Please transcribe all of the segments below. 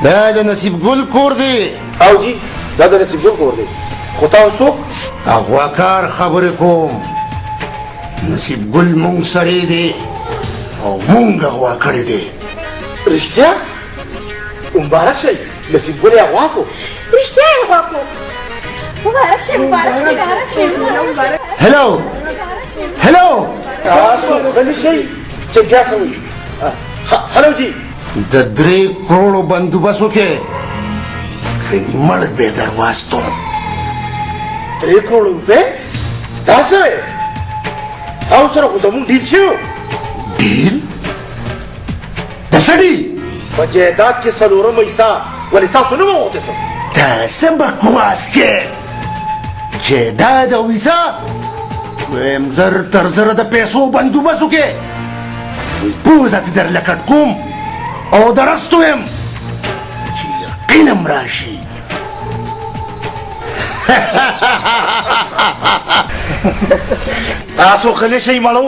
دا د نصیب ګل کور دی. او جی دا د نصیب ګل کور دی. خو تاسو اغواکار خبرې کوم. نصیب ګل مونږ سړی دی او مونږ اغوا کړی دی. رښتیا؟ مبارک شئ، نصیب ګل یې اغوا کړو. رښتیا یې اغوا کړو. مبارک شئ، مبارک شئ. هلو هلو، تاسو غلي شئ چې بیا څه وایي. هلو جی، د 3 کروڑو بندوبست وکړې که دې مړ بې در واستوم. 3 کروڑ روپۍ؟ دا څه وایې؟ تاسو سره خو زموږ ډیل شوی و. ډیل؟ د څه ډیل؟ په جایداد کې 4 حصه ولې تاسو نه وغوښتې څه؟ ته څه بکواس کې؟ جایداد او حصه؟ ویم زر تر زره د پیسو بندوبست وکړې. پوزه دې درله کټ کوم او درستو یم چې یقینم راشي. تاسو غلی شئ مړو،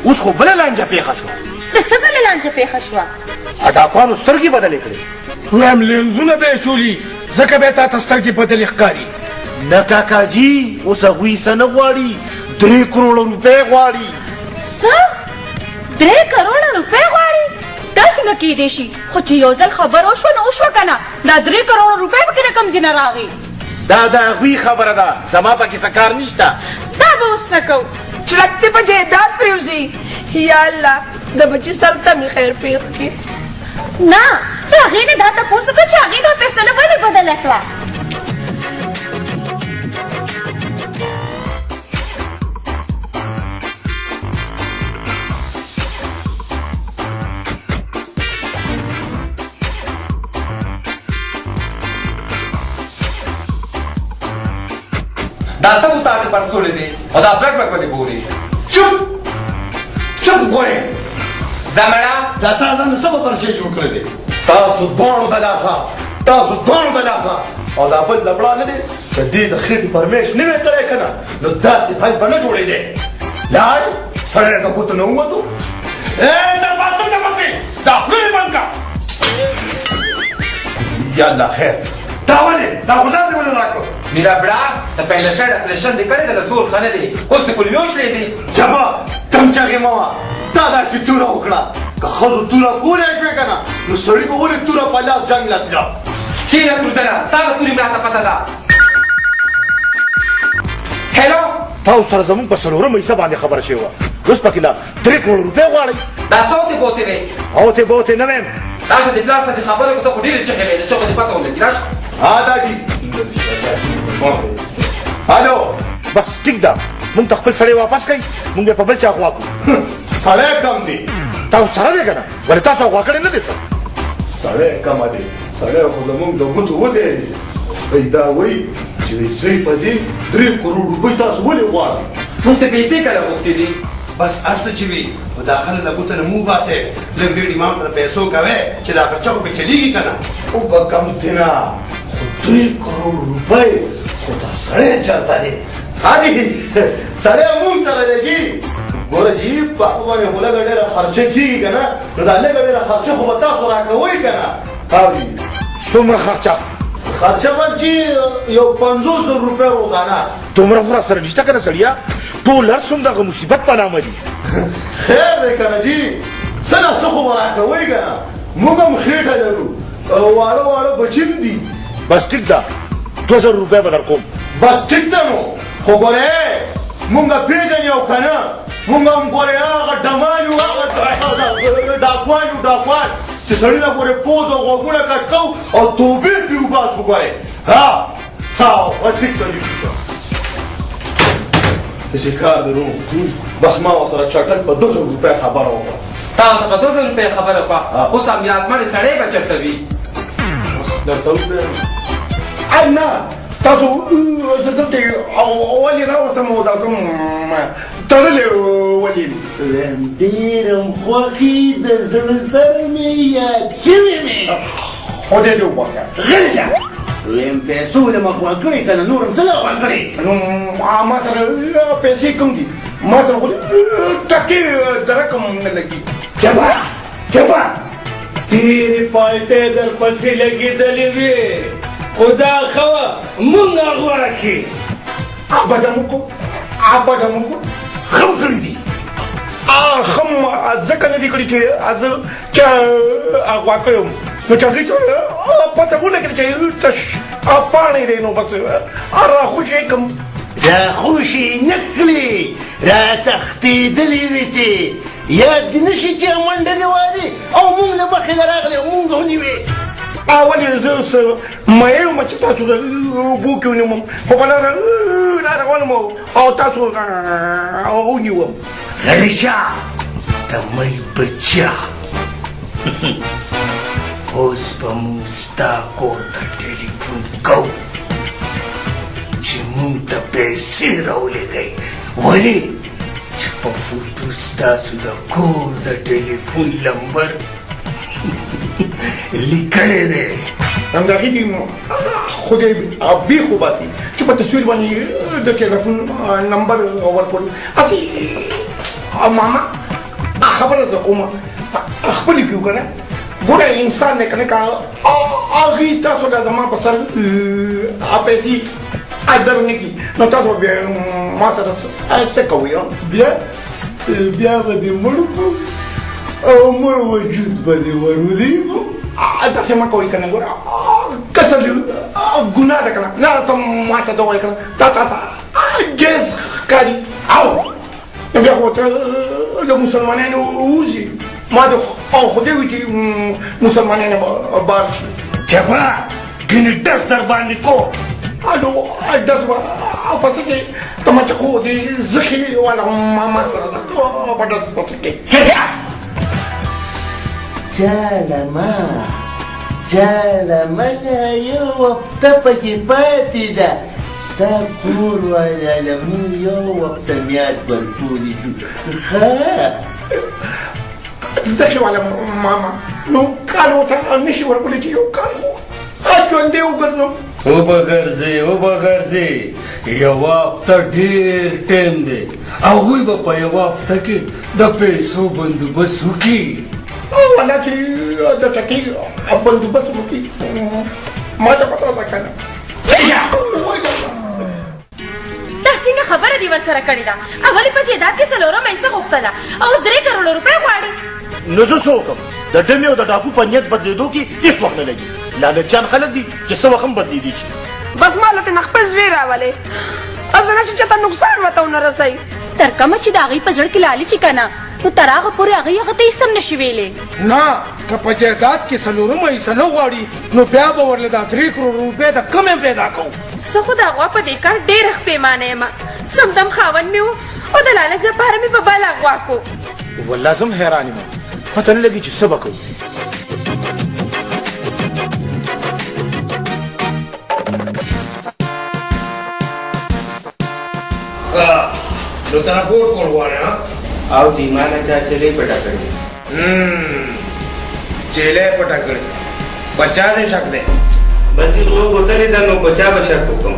اوس خو بله لانجه پیښه شوه. د څه بله لانجه پیښه شوه؟ ډاکوانو سترګې بدلې کړې. وایم لینزونه به یې شولي، ځکه به یې تا ته سترګې بدلې ښکاري. نه کاکا جي، اوس هغوی څه نه غواړي، 3 کروڑه روپۍ غواړي. څه؟ 3 کروڑه روپۍ غواړي؟ دا څنګه کیدی شي؟ خو چې یو ځل خبر وشوه نو وشوه که نه. دا 3 کروڑه روپۍ پکې نه کوم ځای نه راغی. دا د هغوی خبره ده، زما پکې څه کار نشته. دا به اوس څه کوو؟ چړک دې په جایداد پرېوځي. یا الله د بچي سر ته مې خیر پېښ کړي. نه، د هغې نه دا تپوس وکړه چې هغې دا فیصله ولې بدله کړه. دا ته مو تاته پرڅوړې دي او دا برک برک باندې ګوري. چپ چپ ګورې، دا مړه دا تا ځان څه په پرچې جوړ کړی دی؟ تاسو دواړو د لاسه، تاسو دواړو د لاسه. او دا بل لبړه نه دی د دې د خېټې پرمیش نه وی کړی که نه نو داسې حل به نه جوړېدی. لاړ سړی د ګوتو نه ووتو. دروازه ته پسې دا خوله یې بند کړه. یالله خیر، دا ولې دا غوزار دې ولې راکړو؟ میرا بړه د پنډسټ اپریشن دې کړی دی، د زور ښه نه دی، اوس دې کولمې وشلې دي. جبا تم چغې مه وه، تا داسې توره وکړه. که ښځو توره کولی شوې که نه نو سړي به ولې توره په لاس جنګ له تله. کښېنه تورزنه، تا د تورې ملا ته پته ده. هلو، تاسو سره زموږ په 4 حصه باندې خبره شوې وه، اوس پکې لا 3 کروڑ روپۍ غواړئ. دا څه وتې بوتې دی؟ اوتې بوتې نه ویم. راشه دې پلار ته دې خبرې وکړه، ته خو ډېرې چغې ویلې، څوک دې پته ولګي. راشه. دا جي الو، بس ټیک ده، مونږ ته خپل سړی واپس کړئ، مونږ یې په بل چا غوا کړو. سړی کم دی، تاسو سره دی که نه؟ ولې تاسو غوا کړی نه دی څه؟ سړی کمه دی، سړی خو زموږ د ګوتو ودی. دی دا وایي چې زوی په ځای 3 کروڑ روپۍ تاسو ولې غواړئ؟ مونږ ته پیسې کله غوښتې دي؟ بس هر څه چې وي خو دا خلک له ګوتو نه مو باسئ. لږ ډېر امام ته پیسو کوئ چې دا خرچه خو پې چلېږي که نه. خو به کم دی نه، خو 3 کروڑ روپۍ خو دا سړی چېرته دی؟ حاجي سړی مونږ سره دی جي. ګوره جي په هغه باندې خو لږه ډېره خرچه کېږي که نه، نو دا لږه ډېره خرچه خو به تاسو راکوئ که نه؟ اوري څومره خرچه؟ خرچه بس جي یو 500 روپۍ روزانه. دومره خو را سره نشته که نه سړیه؟ ټول هر څوم دغه مصیبت په نامه دي. خیر دی که نه جي، څه نه څه خو به راکوئ که نه؟ موږ هم خېټه لرو، واړه واړه بچیم دي. بس ټیک ده، 2000 روپۍ به در کوم. بس ټیک ده نو، خو ګورې مونږ پېژنې او که نه مونږ هم ګورې هغه ډمان یو، هغه ډاکوان یو، ډاکوان چې سړي نه ګورې پوز او غوږونه کټ کوو او توبې پرې وباسو. ګورې بس ټیک ده ټیک ده، داسې کار دی نو. بس ما ورسره چټک په 200 روپۍ خبره وکړه. تا ورته په 200 روپۍ خبره وکړه، اوس دا میراتمړې سړی به چېرته وي؟ درته وګورم. نه تاسو زه دلته ولې راوړتم او دا کوم تړلې ولې ویم ډېرم خوښي د زړه سره مې یاد شوې مې. خو دې دې ووایه غلی شه. ویم پیسو دې ما غوا کړې که نه نور هم څه له غوا کړې؟ نو ما سره پیسې کوم دي، ما سره خو ټکې د رقم نه لګي. جبا جبا ډېرې پالټې در پسې لګېدلې وې خو دا ښه وه مونږ غوره کړې ابدا مو کو خم کړی دي خم ځکه نه دي کړي چې چا اغوا کړم نو چې هغې پته ولګېده چې تش پاڼې دی نو بس راخوشې کړم راخوشې نه کړې راتښتېدلې وې ته یاد دې نه شي چې منډه دې والې او مونږ له مخې نه راغلې او مونږ ونیوې ولې زه اوس مایل وم چې تاسو د اوبو کې ونیوم خو په لاره راروانم او تاسو ونیوم غلی شه د مۍ بچا اوس به مونږ ستا کور ته ټلیفون کوو چې مونږ ته پیسې راولېږئ ولې چې په فوټو ستاسو د کور د ټلیفون نمبر لیکلی دی همدغې دي خدای بیخ وباسي چې په تصویر باندې د ټلیفون نمبر ورکړي هسې ماما خبره زه کوم خپلې کړو که نه ګوره انسان دی که نه که هغې تاسو له زما په سر پیسې در نه کړي نو تاسو بیا ما سره څه کوئ بیا به دې مړ کړو او مړ وجود به دې ورودېږو داسې مه کوئ که نه ګوره کسل ګناه ده که نه نه ته ما ته ته وایې که نه دا تاته جایز ښکاري او بیا خو ته د مسلمانانو ووځي ما د خدای وي چې مسلمانان بار شي جبا ګینې ډس در باندې کو نو ډس به پسې کې ته ما چې خو د زخي والا ما سره ده په ډس پسې کې جالمه ده یو وخته پکې پاتې ده ستا کور والا له مونږ یو وخته میاد برپورې شو ښه زخي والا ماما نو کار ورته نشي ورکولی چې یو کار خو ژوندی وګرځم وبګرځې یوه هفته ډېر ټایم دی هغوی به په یوه هفته کې د پیسو بندوبست وکړي والا چې د ټکي بندوبست وکړي ما ته پته ده که نه دا څنګه خبره دې ورسره کړې ده اولې په جایداد کې څلورمه حصه غوښتله او 3 کروړه روپۍ غواړي نو زه څه وکړم د ډمې او د ډاکو په نیت بدلېدو کې هېڅ وخت نه لګي لالچیان خلک دي چې څه وخت هم بدلېدی شي بس ما لته نه خپل زوی راولې او زه نه چې چاته نقصان ورته ونه رسوي تر کومه چې د هغې په زړه کې لالچي که نه نو تر هغه پورې هغې هغه ته هېڅ هم نشي ویلی نه که په جایداد کې څلورمه حصه نه غواړي نو بیا به ورله دا 3 کروړه روپۍ د کم هم پیدا کوو زه خو د هغه په دې کار ډېره ښپېمانه یم سمدم خاوند مې و او د لالچ لپاره مې په بل اغوا کړو والله زه هم حیران یم پته نه لګي چې څه به کوو نو ته رپورټ کول غواړې او دیمانه چا چلې پټه کړې چیلې پټه کړې بچا دې شک دی بس دو بوتلې ده نو بچا به شک وکړم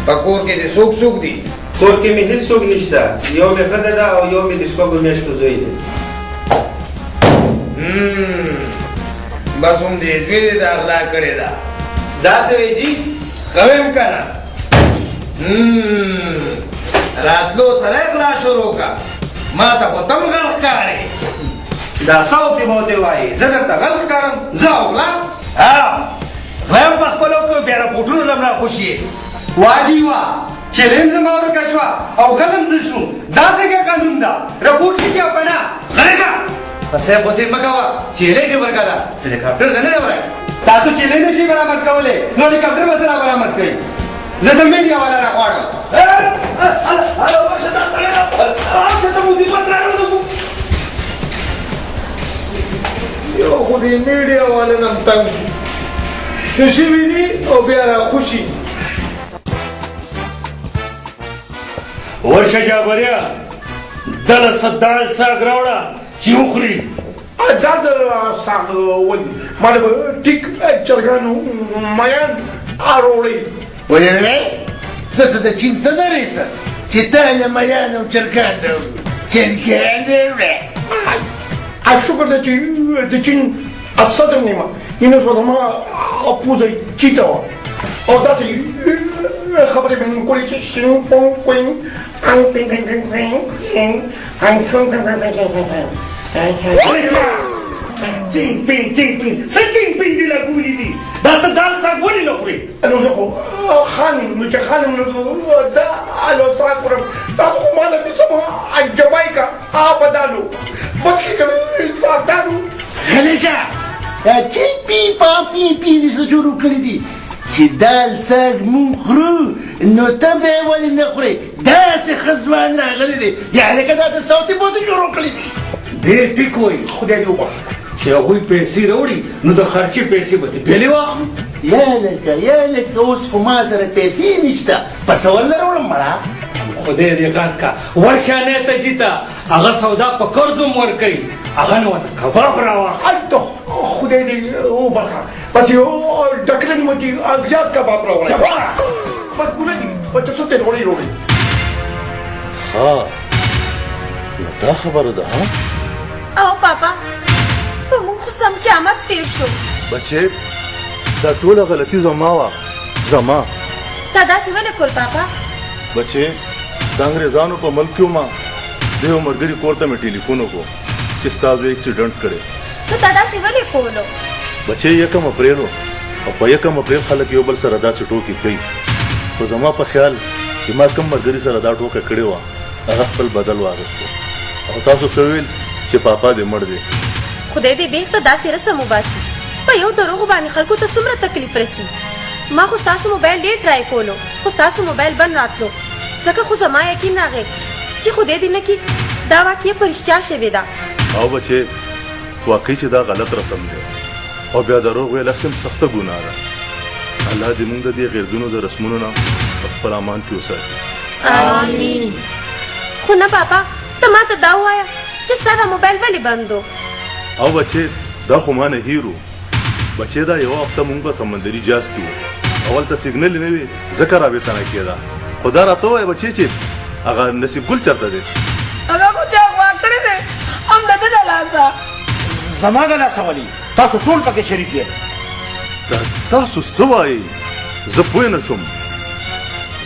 په کور کې دې څوک څوک دي کور کې مې هېڅ څوک نشته یو مې ښځه ده او یو مې د شپږو میاشتو زوی دی بس هم دې زوی دې د اغلا کړې ده داسې وایي جي ښه ویم که نه راتلو سره اغلا شروع کا ما ته خو تم غل ښکارې دا څه وکړې به ورته وایي زه درته غل ښکارم زه او غلا غلا هم په خپلو کې بیا رپورټونه له را خوشي واجی وا چلیم زما ورکه شوه او غلم زه شوم دا څنګه قانون ده رپورټ لیکي او که نه غلی شه پسې پسې مه کوه چیلې دې ورکه ده هلیکاپټر نه دی وری تاسو چیلې نشئ برابر کولی نو هلیکاپټر به سره برابر کوي زه د میډیا والا راغواړم یو خو دې میډیا والا نم تنګ شي څه شوي دي او بیا راخوشي ورشه جابریا دله دال ساګ راوړه چې وخوري دا د ساګ ولي ماله به ټیک چرګانو میان راوړئ ویلې زه د چین څه درېسه چې تا له میان او چرګان راوړو چرګان راوړه الشكر ده تجين الصدر نيما ينسبة ما أبوزي جيتا أو داتي خبري من كل شيء شين بون كوين أن بين بين بين بين شين أن شون بين بين بين بين Jinping, sa Jinping di lagu ini. Data dalsa wali lokre. أنا أقول خانم نتخانم ده على تراكم تاخو مالا بسمها الجمايكا أبدالو بس كده ساعتانو خليجة تيبي بابي بي لسجورو كريدي جدال ساق مخرو انه تبع ولي نخري دات خزوان راغلي يعني كده الصوتي بودي جورو كريدي ډېر ټیک وایي خدای دې وبخ چې هغوی پیسې راوړي نو د خرچې پیسې به دې بېلې واخلو. يا لك اوس خو ما سره پیسې نشته پس ولا راوړم مړه خدای دې غږ کا ورشانې ته جیته هغه سودا په قرض هم ورکوي هغه نو ورته کباب راواخلي. أنت خدای دې وبخ بس یو ډکلن متي زیات کباب راوړی بس ګوله دي بس څه ته وړي ها نو دا خبره ده ها او پاپا په موږ خو سم قیامت تیر شو. بچې دا ټوله غلطي زما وه زما. تا داسې ولې کول پاپا؟ بچې د انګریزانو په ملک کې ما د یو ملګري کور ته مې ټلیفون وکړو چې ستاسو اکسیډنټ کړی. نو تا داسې ولې کولو؟ بچې 1 اپریل و او په 1 اپریل خلک یو بل سره داسې ټوکې کوي خو زما په خیال چې ما کوم ملګري سره دا ټوکه کړې وه هغه خپل بدل واغېستو او تاسو څه ویل چې پاپا دې مړ دی. خدای دې بیرته داسې رسم وباسي. په یو دروغو باندې خلکو ته څومره تکلیف رسي. ما خو ستاسو موبایل ډېر ټرای کولو خو ستاسو موبایل بند راتلو ځکه خو زما یقین راغی چې خدای دې نه کړي دا واقعه په رښتیا شوې ده. او بچې واقعي چې دا غلط رسم دی او بیا دروغ ویل هم سخته ګناه ده. الله دې موږ د دې غیردونو د رسمونو نه په خپل امان کې وساتي. آمین. خو نه پاپا ته ما ته دا ووایه چې ستا دا موبایل ولې بند و؟ او بچې دا خو ما نه هیرو بچې دا یوه هفته مونږ په سمندري جاز کې وو اول ته سیګنل نه وي ځکه رابطه نه کېده خو دا راته ووایه بچې چې هغه نصیب ګل چېرته دی؟ هغه خو چا غوا کړی دی هم د ده د لاسه. زما د لاسه ولي تاسو ټول پکې شریک یې. دا تاسو څه وایئ؟ زه پوه نه شوم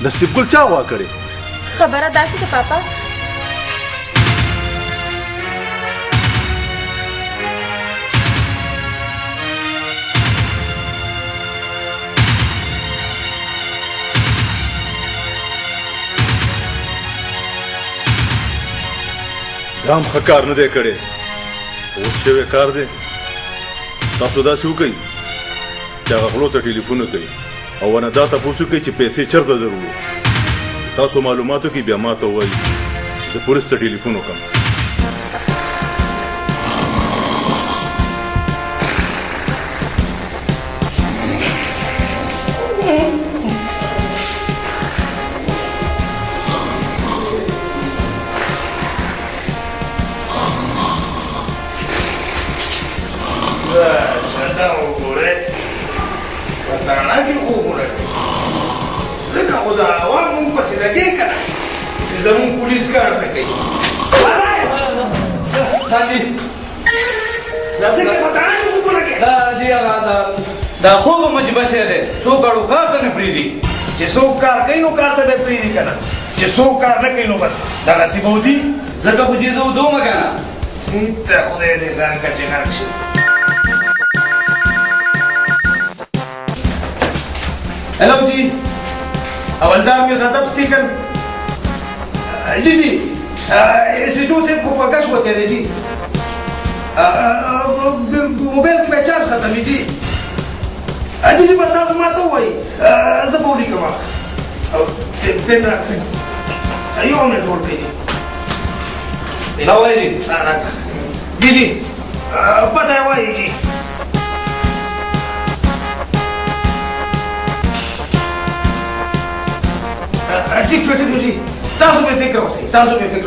نصیب ګل چا غوا کړې؟ خبره داسې ده پاپا دا هم ښه کار نه دی کړی اوس شوی کار دی تاسو داسې وکئ چې هغه غلو ته ټلیفون وکئ او ونه دا تپوس وکئ چې پیسې چېرته ضروري تاسو معلوماتو کې بیا ما ته ووایي زه پولیس ته ټلیفون وکړم. دا وګورئ په تاڼه کې خوب ورکړي ځکه خو د عوام مونږ پسې لګې که نه چې زمونږ پولیس کار نه کوي. دا څنګه په تاڼه کې خوب ورکړي؟ دا خوب هم عجیبه شی دی. څوک اړو کار ته نه پرېږدي. چې څوک کار کوي نو کار ته به پرېږدي که نه چې څوک کار نه کوي نو بس دغسې به ودي. ځکه خو چې زه ودومه که نه ته خدای دې ځان که چې غرق شي. हेलो जी हवलदार मीर गजब स्पीकर जी जी जो से पकश होते थे जी मोबाइल की चार्ज खत्म है जी जी जी बस आप मारता हुआ ही जबौरी कमा पेन रखते यो हमने छोड़ के जी जी पता है वही जी ठीक छो ठीक जी ताज़ो बेफिक्र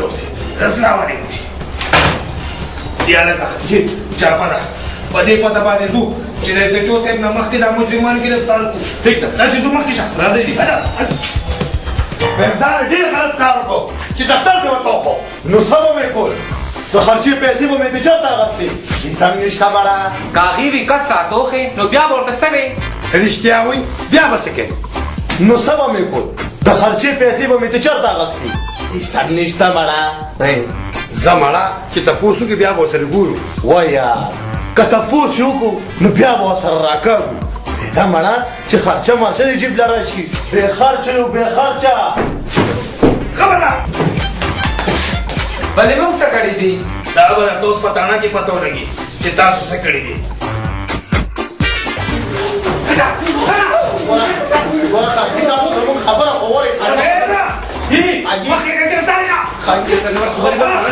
होसे अस्सलाम वालेकुम जी या लगा जी जा पदे पता बाने दू जिने से जो से नमक के दाम मुजरिमान गिरफ्तार को ठीक है सच जो मक्की शा राधे जी बेदार ډېر غلط کار وکړو چې دفتر ته وته नो سبا مې کول د خرچې پیسې به مې د چېرته اخیستې سم نشته مړه کاغي وي کس ساتوخې نو بیا به ورته څه وې رښتیا وایي بیا به څه کوې نو څه به مې کول د خرچې پیسې به مې د چېرته اخیستې سم نشته مړه زه مړه چې تپوس وکړي بیا به ورسره ګورو وایه که تپوس یې وکړو نو بیا به ورسره راکاږو دا مړه چې خرچه مرچه دې جیب له راشي بې خرچه یو بې خرچه خبره بلې موږ څه کړي دي دا به درته اوس په تاڼه کې پته ولګي چې تاسو څه کړي دي ګوره خرچي تاسو زموږ خبره اورئ مخکې ګرفتار کا خرچي سره نور خبره نه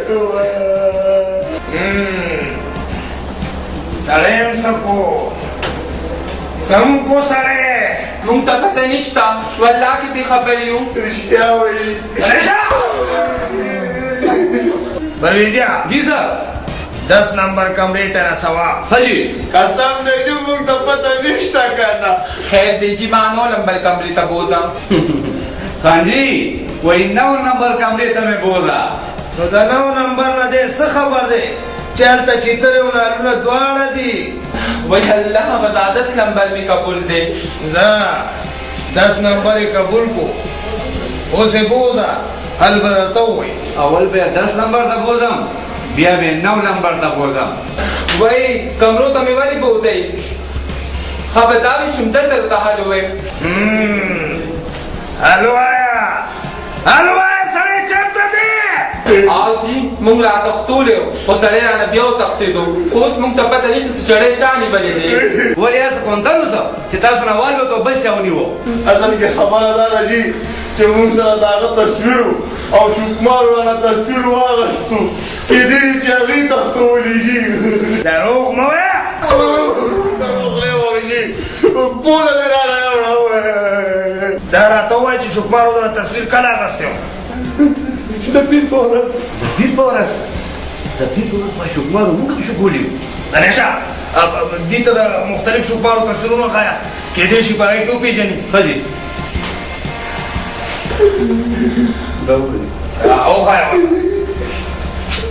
کوو سړی سم کو سړی مونږ ته پته نشته والله کې دې خبرې یو رښتیا وایي پرویزیا جی سر 10 نمبر کمرې ته رسوا ښه جي قسم دی چې موږ ته پته نشته که نه خیر دی جي ما 9 نمبر کمرې ته بوځم خان جي وایي 9 نمبر کمرې ته مې بوځه نو د 9 نمبر نه دی څه خبر دی چې هلته چیترې او نالونه دواړه دي وایي الله به 10 نمبر مې قبول دی زه 10 نمبر یې قبول کو اوس یې بوځه حل به درته ووایي اول به 10 نمبر ته بوځم بیا به 9 نمبر ته بوځم وایي کمرو ته مې ولې بوځئ ښه به دا وي چې همدلته درته حل ووایم حل وایه حل وایه سړی چېرته دی او جي مونږ را تښتولی وو خو سړی رانه بیا وتښتېدو خو اوس مونږ ته پته نشته چې چړی چا نیولې دی ولې هسې خوندن اوسه چې تاسو نه والوت او بل چا ونیوه اصل کې خبره دا ده جي چې مونږ سره د هغه تصویر او شوکمار رانه تصویر واخیستو کېدای شي چې هغې تښتولی جي دروغ مه وایه دروغ نه وایه جي پوله دې رانه یوړه دا راته ووایه چې شوکمار رانه تصویر کله اخیستی و د پیر په ورځ د پیر په ورځ ما شوکمارو موږ هم شوکولي وو انیشه دې ته د مختلف شوکمارو تصویرونه وښایه کېدای شي په هغې کې وپېژني ښه دي دا وکړي وښایه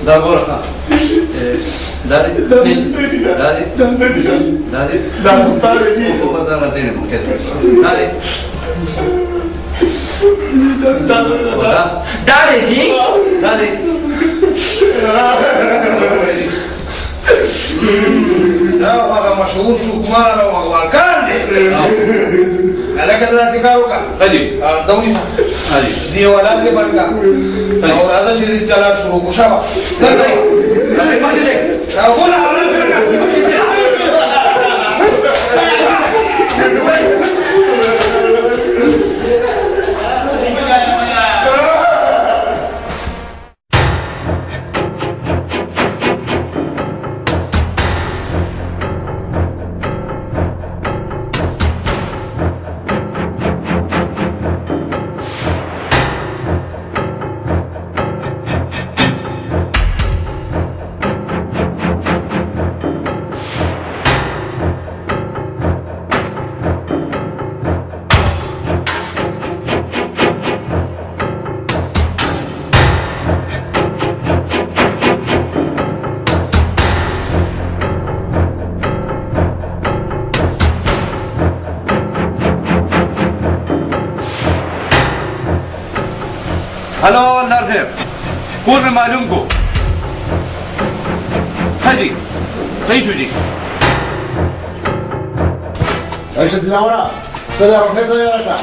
دا ګوره ښه دا دی دا دی دا ښکاره دي خو به دا راځي نه ممکن دا دی دا دی جي دا دی دا هغه مشهور شوکمار او اغواکار دی هلکه ته داسې کار وکړه ښه دي دا ونیسه ښه دي دې اولاد دې بند کړه او راځه چې دې چلا شروع کړو شابه راځئ مخکې ځئ راغوله हेलो हवलदार साहब कौन में मालूम को हाँ जी सही शू जी ارشد الأوراق تقدر رفيت يا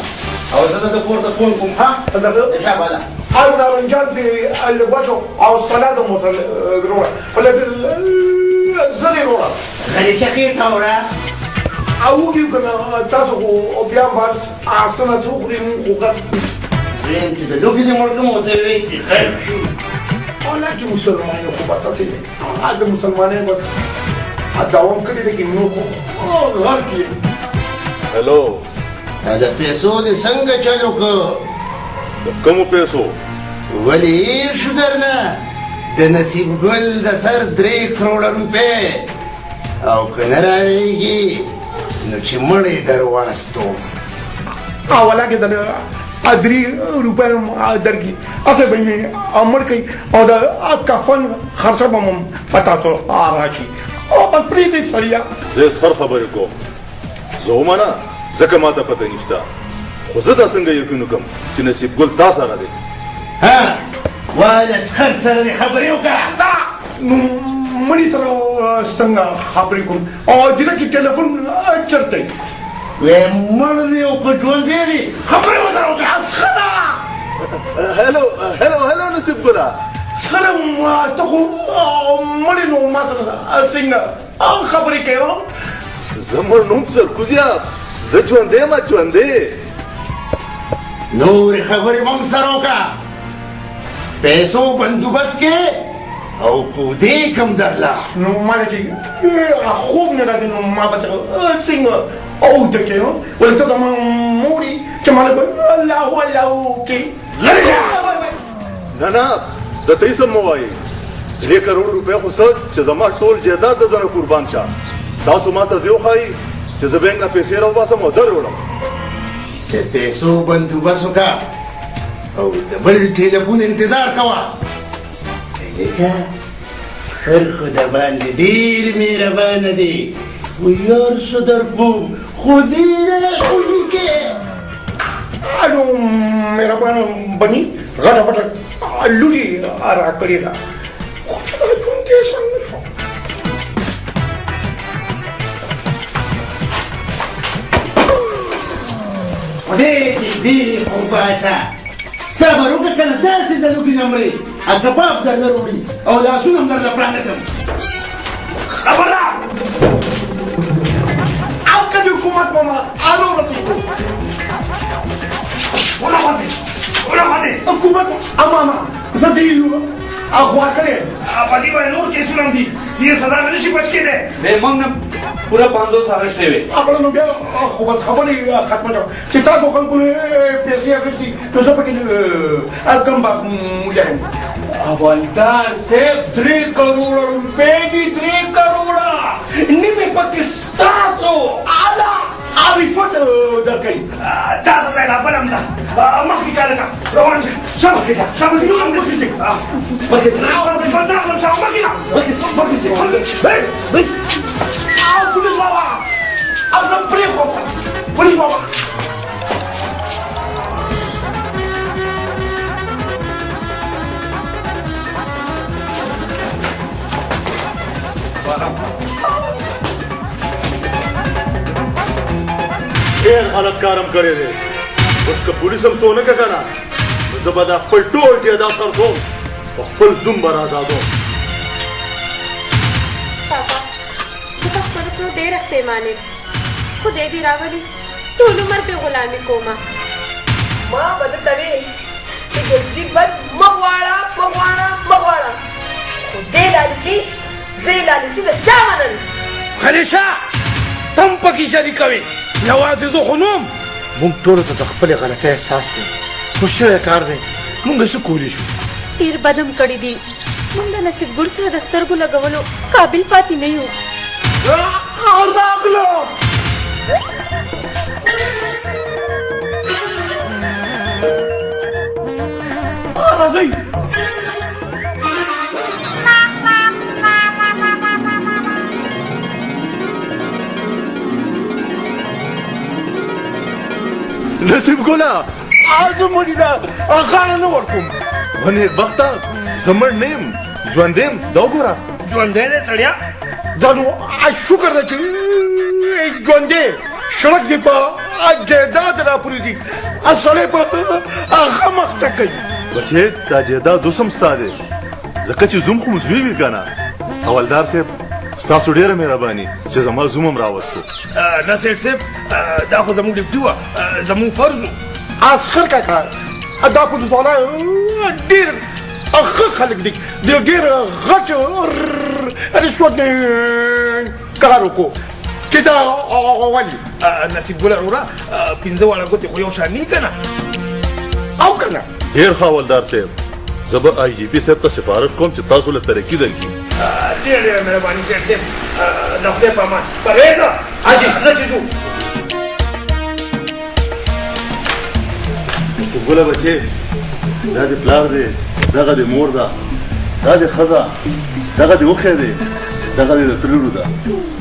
أو تقدر تكونكم ها تقدر إيش هذا أنا رجال في الوجه أو الصلاة متروح ولا زري روح غادي تخير تورا أوجي كنا تاسو وبيان بارس عاصمة تخري من خوكا زين كده لو كده مرقم وتبي خير شو ولكن مسلمانين خوبا ساسيني هذا مسلمانين بس هذا هم كده لكن نوكو غير كده هلو د پیسو دې څنګه چل وکړو؟ د کومو پیسو؟ ولې هېر شو درنه د نصیب ګل د سر 3 کروړه روپۍ او که نه رارهږي نو چې مړی در واستو اوله کې د 3 روپۍ درکړي هسې به مې مړ کوي او د کفن خرڅه به م په تاسو راشي او بس پرېږدئ سړیه زه یې هر خبرې کوم زه ومنه ځکه ما ته پته نشته خو زه دا څنګه یقین وکړم چې نصیب ګل تا سره دی ها وایه د سخر سره دې خبرې وکړه نو مړي سره څنګه خبرې کوم او دله کې ټلیفون چېرته وی مړ دی او که ژوندی دی خبرې ورسره وکړه ښه هلو نصیب ګله سره ته خو مړې نو ما سره څنګه خبرې کوې زه مړ نوم سرکوزیاب زه ژوندی یم ژوندی نورې خبرې به هم سره وکړه پیسو بندوبست کې او کودې کم درله نو ماله چې خوب نه راځي نو ما به څنګه اوده کې ولې څه زما موري چې ماله به الله وکړي نه د ته یې څه مه وایې 3 کروړ روپۍ خو څه چې زما ټول جایداد د ځانه قربان شه تاسو ما ته زه وښایي چې زه بینک نه پیسې راوباسم او در وړم د پیسو بندوبست وکړه او د بل ټلیفون انتظار کوه لکه خر خو د باندې ډېر مهربانه دی خو یار څه در کوم خو دې نه ښوونکې نو مهربانه بني غټه پټه لوري را کړې ده خدای دې ډېر وباسه صبر وکړه که نه داسې د لوګي نه مرې کباب درله وړي او لاسونه هم درله پرانیزم خبردار او که د حکومت ماما رسېږو ونغځې حکومت ماما زه دې غوا کړې په دې باندې نور کیسونه هم دي دې سزا نه شي بچ کېدی موږ نه پوره 500 اخیستې وې خبره نو بیا خو بس خبرې ختمه شوه چې تاسو خلکو نه پیسې اخیستي نو زه پکې کم به ولیم حوالدار صاحب 3 کروڑ روپے دی 3 کروڑا نیمه پکې ستاسو اعلی رشوت درکوي دا ځای لا بل هم ده مخکې کاله کا روان شه مخکې شه مخکې او پولیس بابا او زه پرېښود پولیس بابا ډېر غلط کار هم کړی دی اوس که پولیس هم څه ونه کړه که نه زه به دا خپل ټول جایداد خرڅوم په خپل زوم به راازادوم پاپا زه په خپلو کړو ډېره پښېمانه یم خدای دې راولي ټول عمر پې غلامي کومه ما به درته ویل چې ګلزي بد مه غواړه خو دې لالچي د چا منل خلیشه تم پکې شریکوي یوازې زه خو نوم موږ ټولو ته د خپلې غلطۍ احساس دی خو شوی کار دی موږ څه کولی شو ډېر بد هم کړي دي موږ د نصیب ګل سره د سترګو لګولو قابل پاتې نه یو راغلو راځئ نصیب ګله زه مړي ده غاړه نه ورکوم و نیکبخته زه مړ نه یم ژوندی یم دا وګوره ژوندی دی سړیا دا نو شکر ده چې ژوندی سړک دې په جایداد راپرېږدي سړی په غم اخته کوي بچې دا جایداد اوس هم ستا دی ځکه چې زوم خو مو زوی وي که نه حوالدار صاحب ستاسو ډېره مهرباني چې زما زوم هم راوستو نصیر صاحب دا خو زموږ ډیوټي وه زموږ فرض و اسخر کاکا دا پولیسوالان ډېر ښه خلک دي ډېر غټ رشوت نه کار وکړو چې دا ولې نصیب ګله وروره 15 واړه ګوتې خو یو شان نه که نه او که نه ډېر ښه حوالدار صاحب زه به آی جي پي صاحب ته سفارش کوم چې تاسو له ترقي درکړي ډېر ډېر مهرباني صاحب د خدای په امان پرهېزه حاجي زه چې ځو نصیب ګله بچې دا د پلار دی دغه د مور ده دا د ښځه دغه د اوښی دی دغه د ترورو ده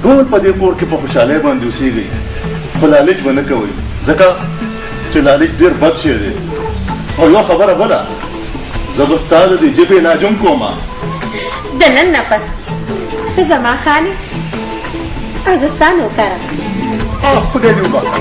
ټول په دې کور کې په خوشحالۍ باندې اوسېږئ خو لالچ به نه کوئ ځکه چې لالچ ډېر بد شی دی او یوه خبره بله زه به ستا د دې ژبې علاج هم کومه د نن نه پس ته زما خانې او زه ستا نوکره خدای دې وبخښه